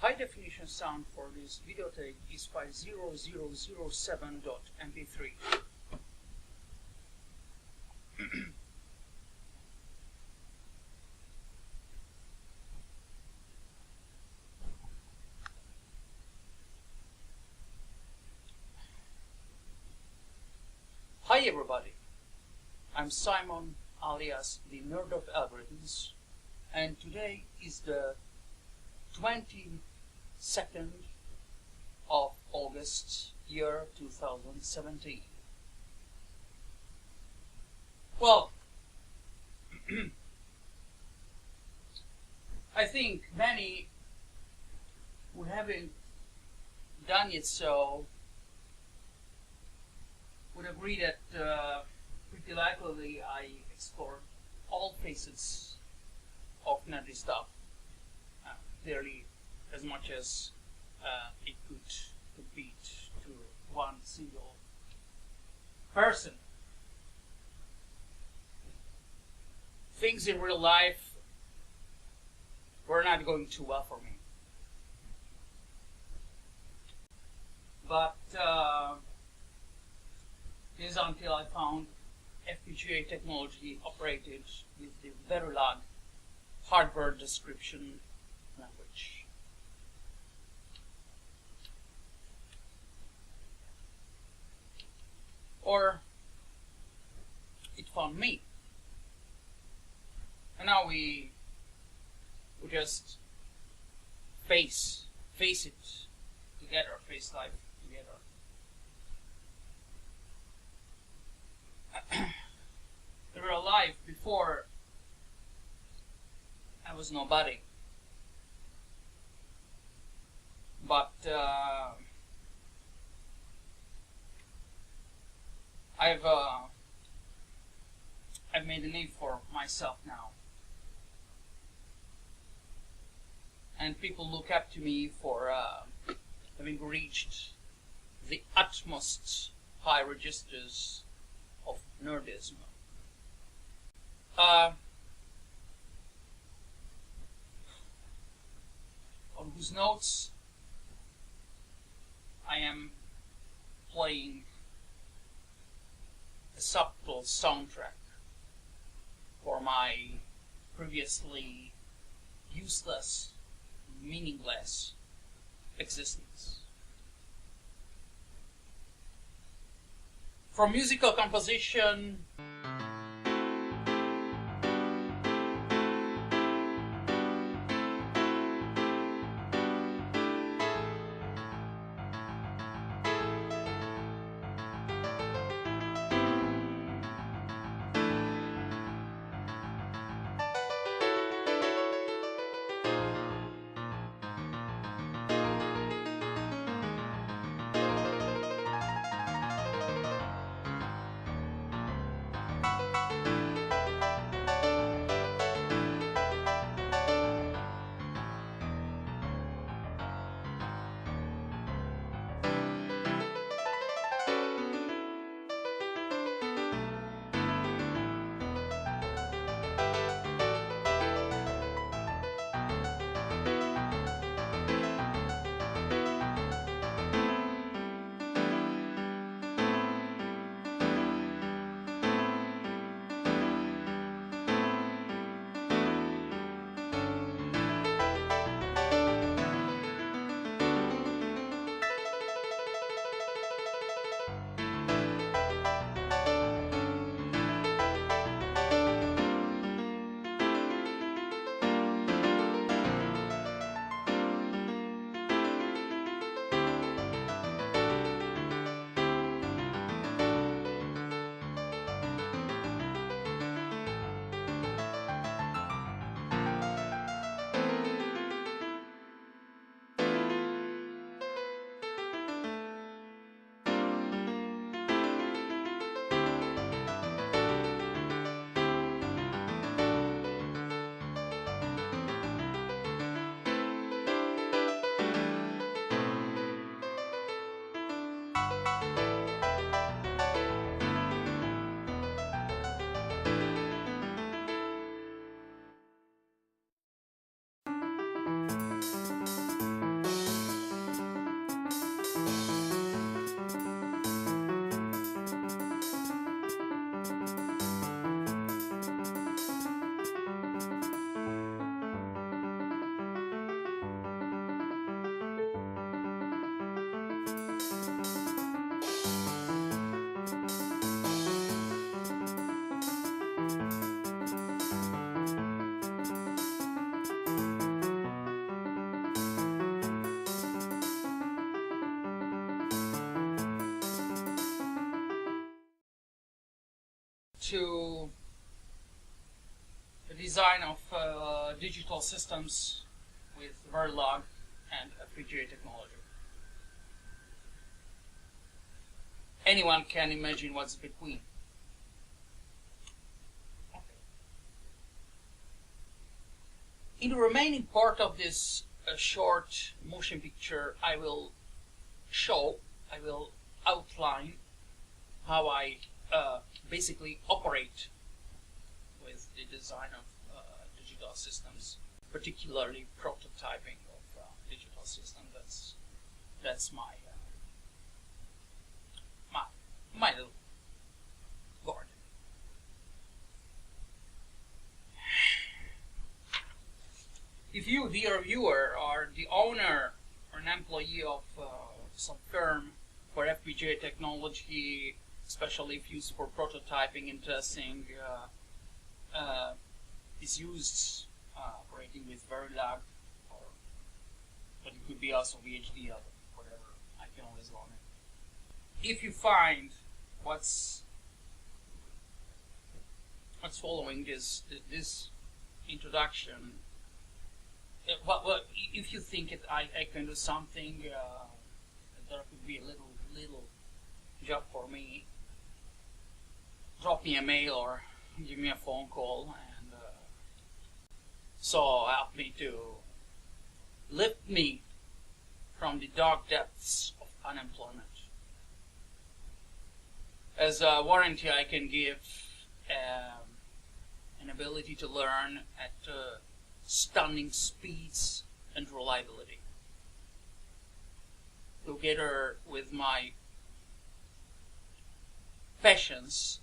high definition sound for this videotape is file 0007.mp3. Hi everybody, I'm Simon alias the Nerd of Algorithms, and today is the 22nd of August, year 2017. Well, I think many who haven't done it so would agree that pretty likely I explored all facets of nerdy stuff, clearly as much as it could compete to one single person. Things in real life were not going too well for me. But this is until I found FPGA technology operated with the Verilog hardware-description-language. Or it found me. And now we just face it together, face life together. They were alive before I was nobody. But I've made a name for myself now. And people look up to me for having reached the utmost high registers of nerdism. On whose notes I am playing a subtle soundtrack for my previously useless, meaningless existence. For musical composition, into the design of digital systems with Verilog and FPGA technology. Anyone can imagine what's between. In the remaining part of this short motion picture, I will outline how I basically operate with the design of digital systems, particularly prototyping of digital systems. That's my little garden. If you, dear viewer, are the owner or an employee of some firm for FPGA technology, especially if used for prototyping and testing, is used operating with Verilog, but it could be also VHD or whatever. I can always learn it. If you find what's following this introduction, well, if you think I can do something, there could be a little job for me, drop me a mail or give me a phone call, and so help me to lift me from the dark depths of unemployment. As a warranty, I can give an ability to learn at stunning speeds and reliability. Together with my patience,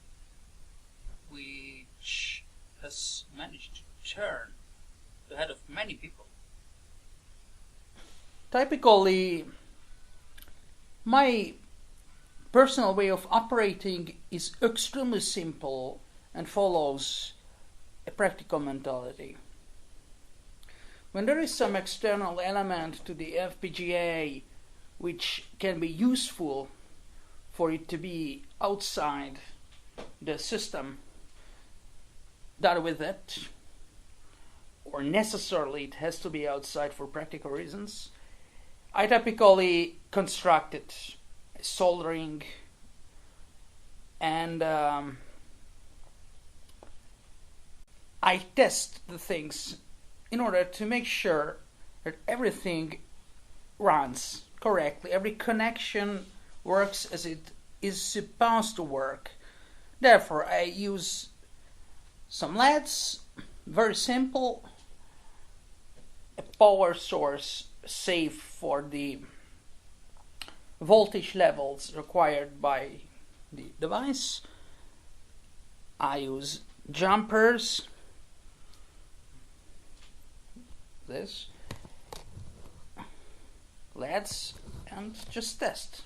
which has managed to turn the head of many people. Typically, my personal way of operating is extremely simple and follows a practical mentality. When there is some external element to the FPGA which can be useful for it to be outside the system, done with it, or necessarily it has to be outside for practical reasons, I typically construct it, soldering, and I test the things in order to make sure that everything runs correctly, every connection works as it is supposed to work. Therefore, I use some LEDs, very simple, a power source safe for the voltage levels required by the device. I use jumpers, this, LEDs, and just test.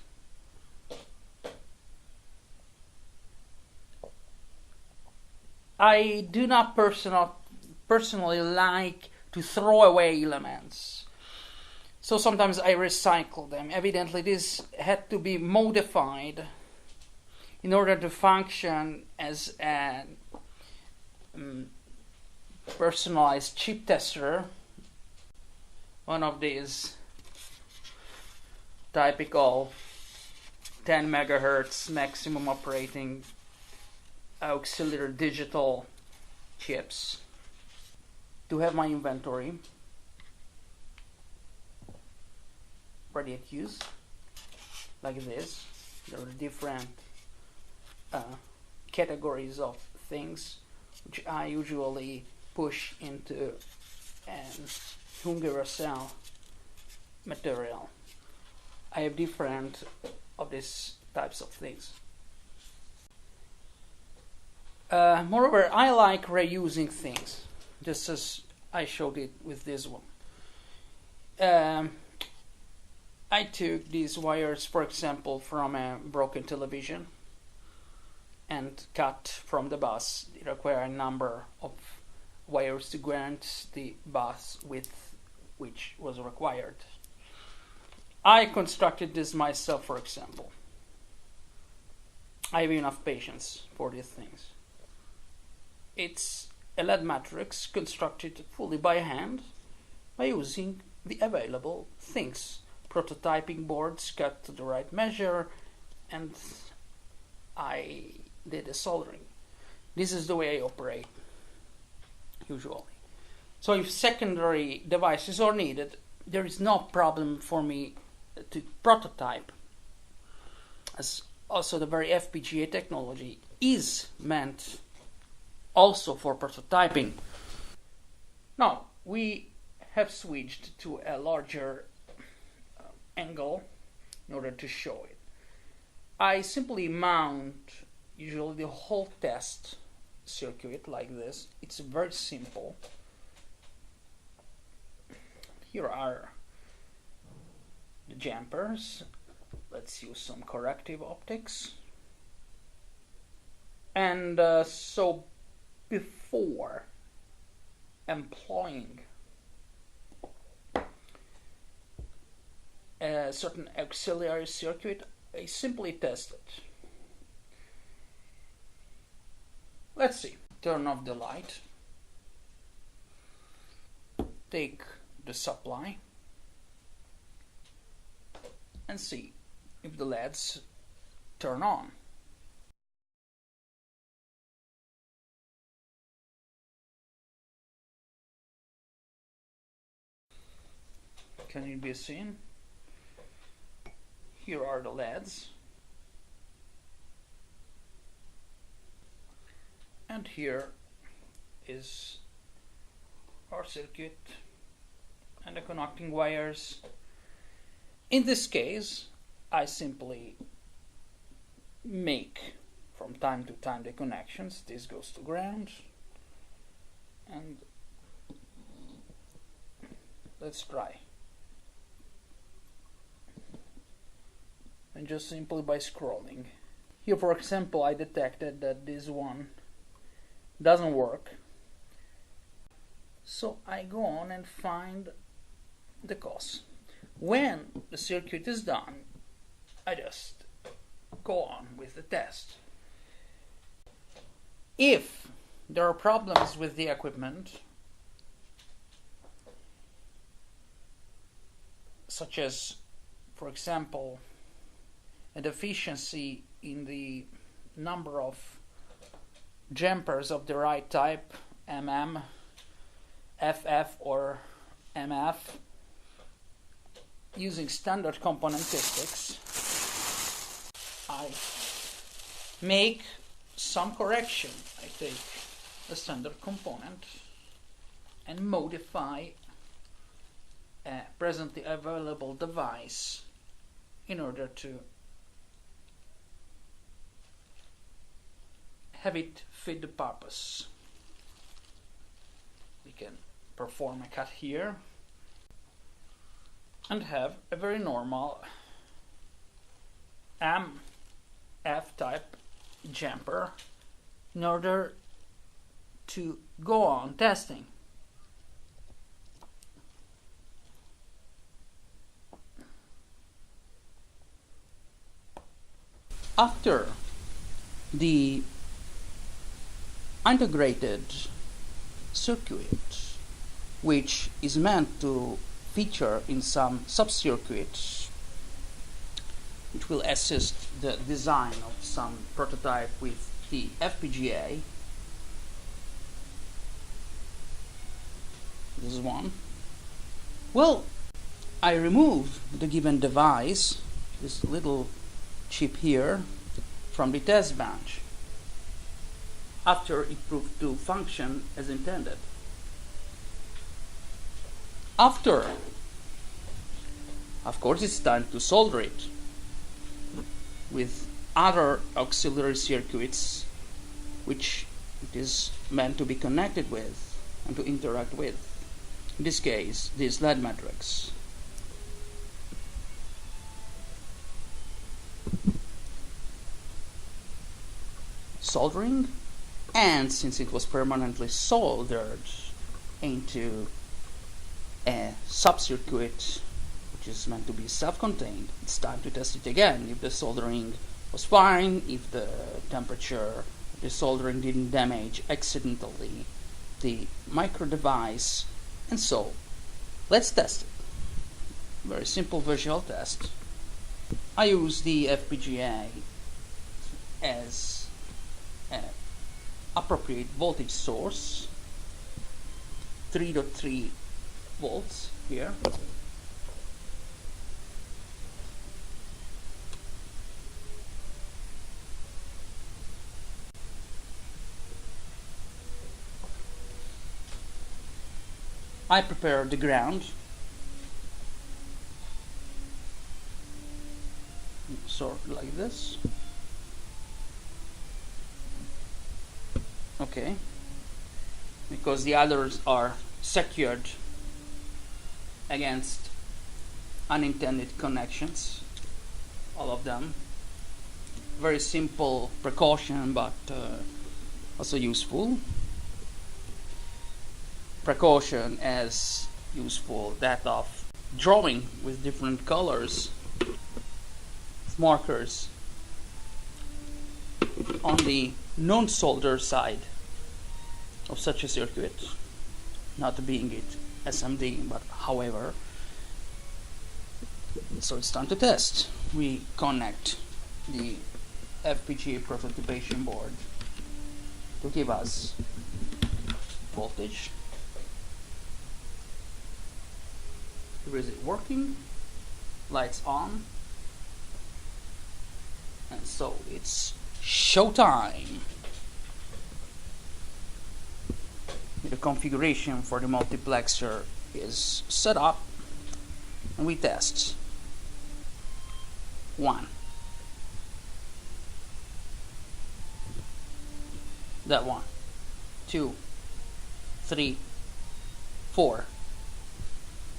I do not personally like to throw away elements, so sometimes I recycle them. Evidently this had to be modified in order to function as a personalized chip tester. One of these typical 10 megahertz maximum operating auxiliary digital chips to have my inventory ready at use, like this. There are different categories of things which I usually push into an Hungary cell material. I have different of these types of things. Moreover, I like reusing things, just as I showed it with this one. I took these wires, for example, from a broken television and cut from the bus. It required a number of wires to grant the bus width which was required. I constructed this myself, for example. I have enough patience for these things. It's a LED matrix constructed fully by hand by using the available things. Prototyping boards cut to the right measure, and I did a soldering. This is the way I operate usually. So if secondary devices are needed, there is no problem for me to prototype, as also the very FPGA technology is meant also for prototyping. Now we have switched to a larger angle in order to show it. I simply mount usually the whole test circuit like this. It's very simple. Here are the jumpers. Let's use some corrective optics. And so before employing a certain auxiliary circuit, I simply test it. Let's see. Turn off the light. Take the supply and see if the LEDs turn on. Can it be seen? Here are the LEDs, and here is our circuit and the connecting wires. In this case, I simply make from time to time the connections. This goes to ground, and let's try. And just simply by scrolling. Here, for example, I detected that this one doesn't work. So I go on and find the cause. When the circuit is done, I just go on with the test. If there are problems with the equipment, such as, for example, a deficiency in the number of jumpers of the right type, MM, FF or MF, using standard componentistics, I make some correction. I take a standard component and modify a presently available device in order to have it fit the purpose. We can perform a cut here and have a very normal MF type jumper in order to go on testing. After the integrated circuit, which is meant to feature in some sub-circuits which will assist the design of some prototype with the FPGA. This is one. Well, I remove the given device, this little chip here, from the test bench after it proved to function as intended. After, of course, it's time to solder it with other auxiliary circuits which it is meant to be connected with and to interact with. In this case, this LED matrix. Soldering, and since it was permanently soldered into a sub-circuit which is meant to be self-contained, it's time to test it again. If the soldering was fine, if the temperature the soldering didn't damage accidentally the micro device. And so let's test it. Very simple visual test. I use the FPGA as an appropriate voltage source, 3.3 volts here. I prepare the ground, sort of like this. Okay, because the others are secured against unintended connections, all of them. Very simple precaution, but also useful. Precaution as useful, that of drawing with different colors, markers on the non-solder side of such a circuit, not being it SMD, but however. So it's time to test. We connect the FPGA prototypation board to give us voltage. Here is it working, lights on, and so it's showtime. The configuration for the multiplexer is set up, and we test. 1. That one. 2, 3, 4.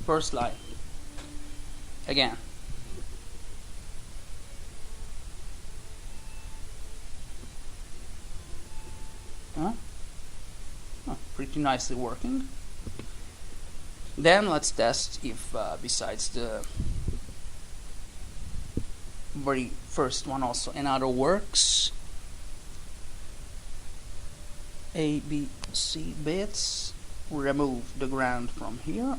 First line. Again. Pretty nicely working. Then let's test if besides the very first one also another works. A, B, C bits. Remove the ground from here.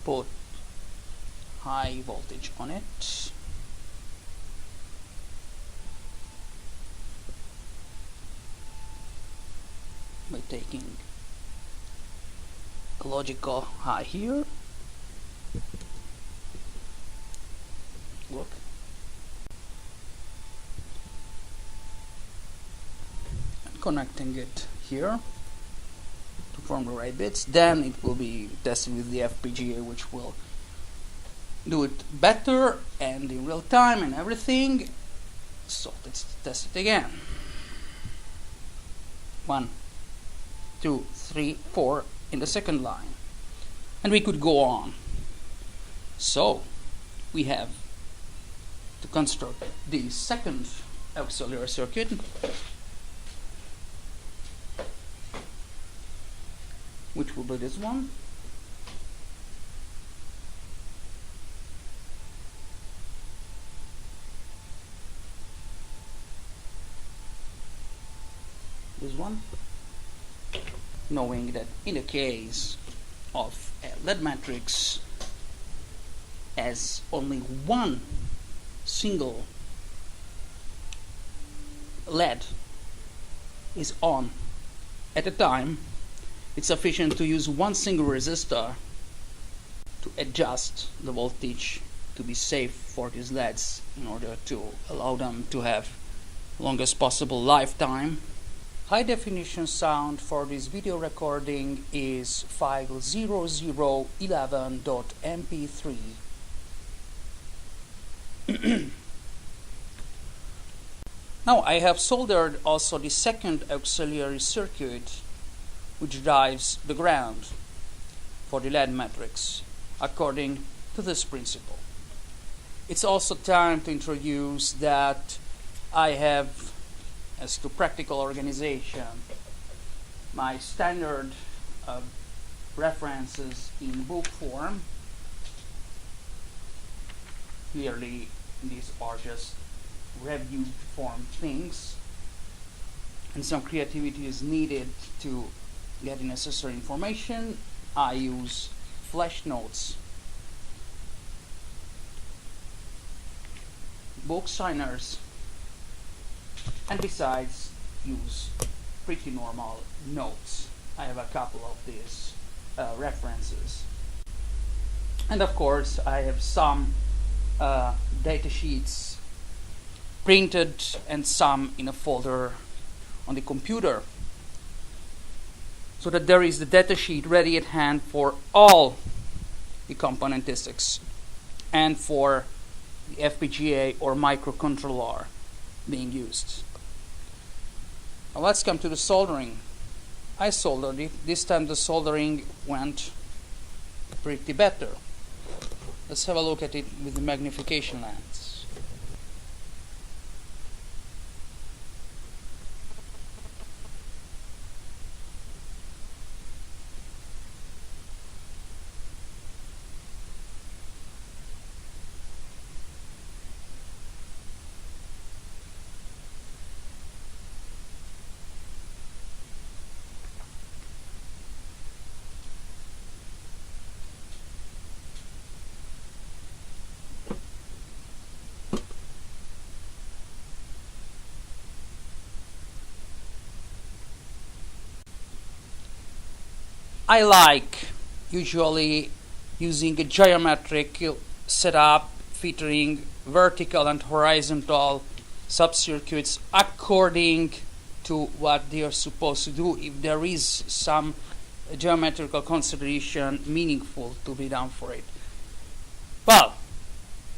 Put high voltage on it. By taking a logical high here. Look. And connecting it here to form the right bits. Then it will be tested with the FPGA, which will do it better and in real time and everything. So let's test it again. 1, 2, 3, 4 in the second line, and we could go on. So we have to construct the second auxiliary circuit, which will be this one. This one. Knowing that in the case of a LED matrix, as only one single LED is on at a time, it's sufficient to use one single resistor to adjust the voltage to be safe for these LEDs in order to allow them to have longest possible lifetime. High definition sound for this video recording is file 0011.mp3. Now I have soldered also the second auxiliary circuit, which drives the ground for the LED matrix according to this principle. It's also time to introduce that I have, as to practical organization, my standard references in book form. Clearly these are just reviewed form things, and some creativity is needed to get the necessary information, I use flash notes, book signers, and besides use pretty normal notes. I have a couple of these references. And of course I have some data sheets printed and some in a folder on the computer, so that there is the data sheet ready at hand for all the componentistics and for the FPGA or microcontroller being used. Now let's come to the soldering. I soldered it. This time the soldering went pretty better. Let's have a look at it with the magnification lens. I like usually using a geometric setup featuring vertical and horizontal subcircuits according to what they are supposed to do, if there is some geometrical consideration meaningful to be done for it. Well,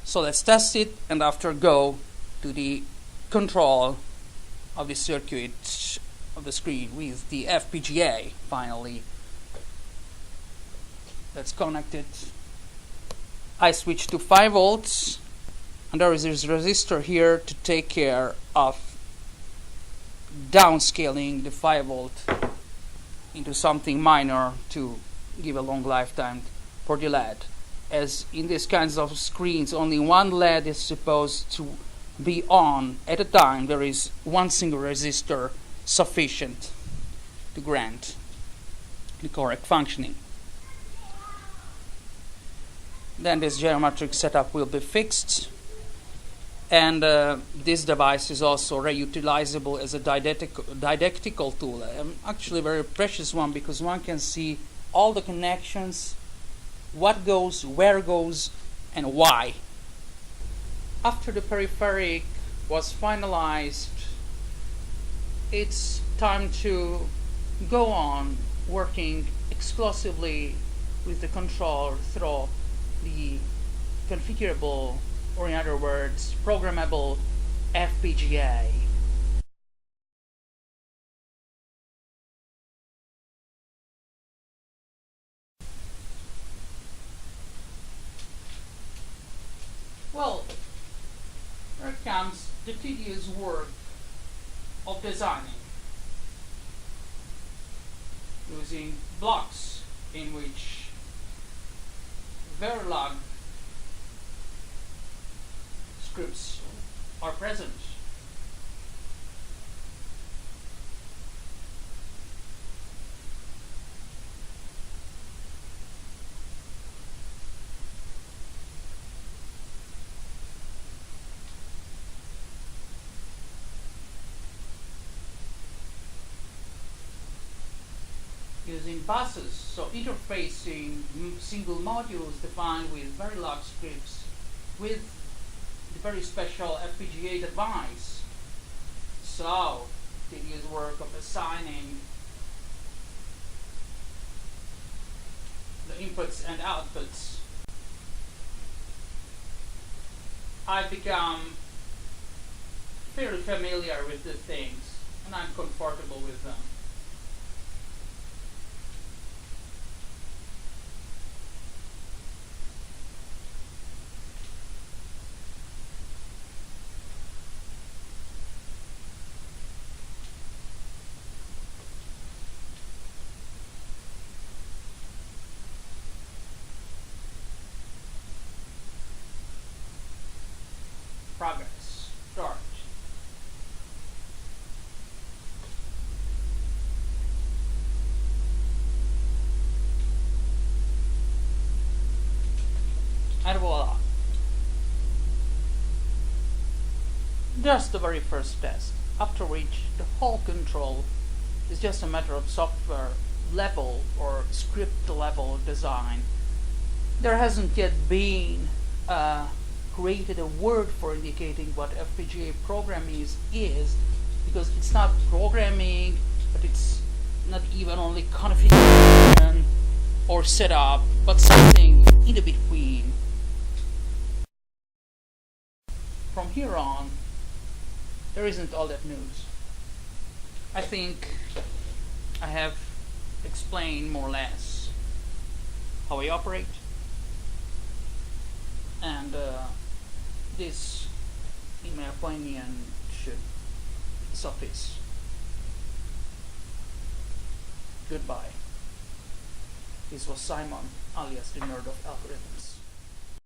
so let's test it and after go to the control of the circuit of the screen with the FPGA finally. Let's connect it. I switch to 5 volts and there is this resistor here to take care of downscaling the 5 volt into something minor to give a long lifetime for the LED. As in these kinds of screens only one LED is supposed to be on at a time, there is one single resistor sufficient to grant the correct functioning. Then this geometric setup will be fixed, and this device is also reutilizable as a didactical tool. Actually a very precious one because one can see all the connections, what goes, where goes, and why. After the peripheric was finalized, it's time to go on working exclusively with the controller through the configurable, or in other words, programmable FPGA. Well, here comes the tedious work of designing using blocks in which Verilog scripts are present. Using buses, so interfacing single modules defined with Verilog scripts with the very special FPGA device. So, tedious work of assigning the inputs and outputs. I've become fairly familiar with the things and I'm comfortable with them. Progress. Start. just the very first test, after which the whole control is just a matter of software level or script level design. There hasn't yet been created a word for indicating what FPGA programming is, because it's not programming, but it's not even only configuration or setup, but something in the between. From here on, there isn't all that news. I think I have explained more or less how I operate, and this, in my opinion, should suffice. Goodbye. This was Simon, alias the Nerd of Algorithms.